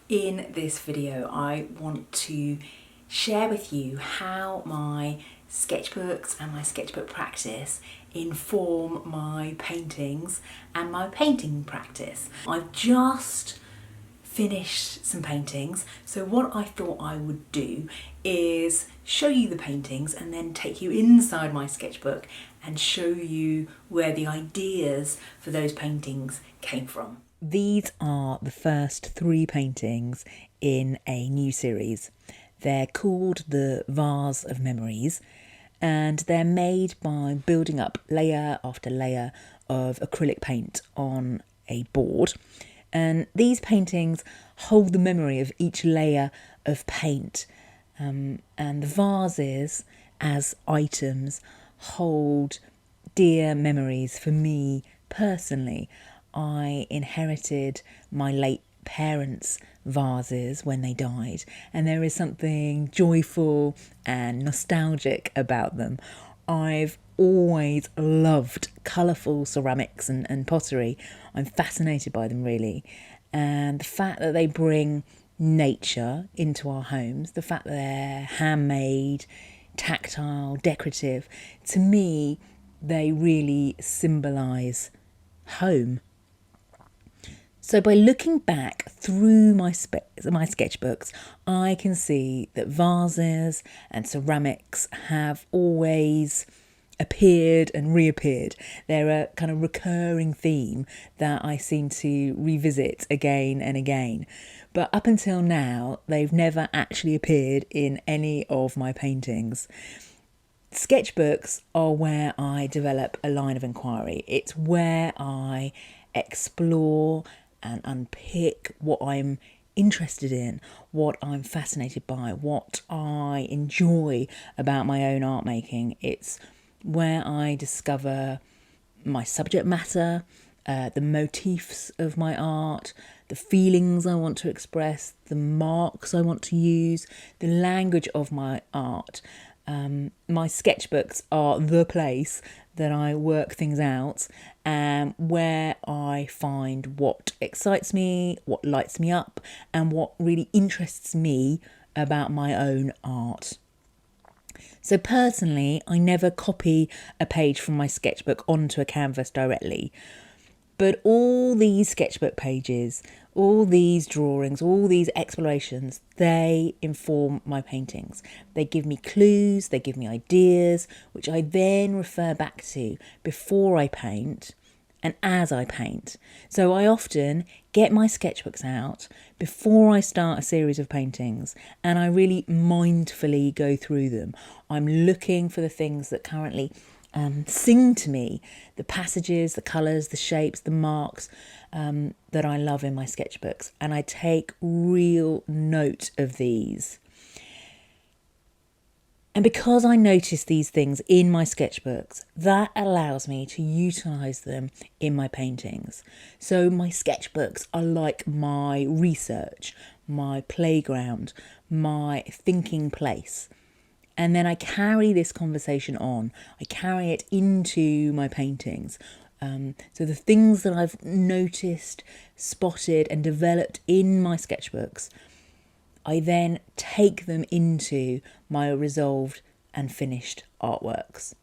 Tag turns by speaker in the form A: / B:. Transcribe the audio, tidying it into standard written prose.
A: In this video, I want to share with you how my sketchbooks and my sketchbook practice inform my paintings and my painting practice. I've just finished some paintings, so what I thought I would do is show you the paintings and then take you inside my sketchbook and show you where the ideas for those paintings came from. These are the first 3 paintings in a new series. They're called the Vase of Memories, and they're made by building up layer after layer of acrylic paint on a board. And these paintings hold the memory of each layer of paint. And the vases, as items, hold dear memories for me personally. I inherited my late parents' vases when they died, and there is something joyful and nostalgic about them. I've always loved colourful ceramics and pottery. I'm fascinated by them, really. And the fact that they bring nature into our homes, the fact that they're handmade, tactile, decorative, to me, they really symbolise home. So by looking back through my sketchbooks, I can see that vases and ceramics have always appeared and reappeared. They're a kind of recurring theme that I seem to revisit again and again. But up until now, they've never actually appeared in any of my paintings. Sketchbooks are where I develop a line of inquiry. It's where I explore and unpick what I'm interested in, what I'm fascinated by, what I enjoy about my own art making. It's where I discover my subject matter, the motifs of my art, the feelings I want to express, the marks I want to use, the language of my art. My sketchbooks are the place that I work things out, and where I find what excites me, what lights me up, and what really interests me about my own art. So personally, I never copy a page from my sketchbook onto a canvas directly. But all these sketchbook pages, all these drawings, all these explorations, they inform my paintings. They give me clues, they give me ideas, which I then refer back to before I paint and as I paint. So I often get my sketchbooks out before I start a series of paintings, and I really mindfully go through them. I'm looking for the things that currently sing to me, the passages, the colours, the shapes, the marks that I love in my sketchbooks, and I take real note of these. And because I notice these things in my sketchbooks, that allows me to utilise them in my paintings. So my sketchbooks are like my research, my playground, my thinking place. And then I carry this conversation on. I carry it into my paintings. So the things that I've noticed, spotted and developed in my sketchbooks, I then take them into my resolved and finished artworks.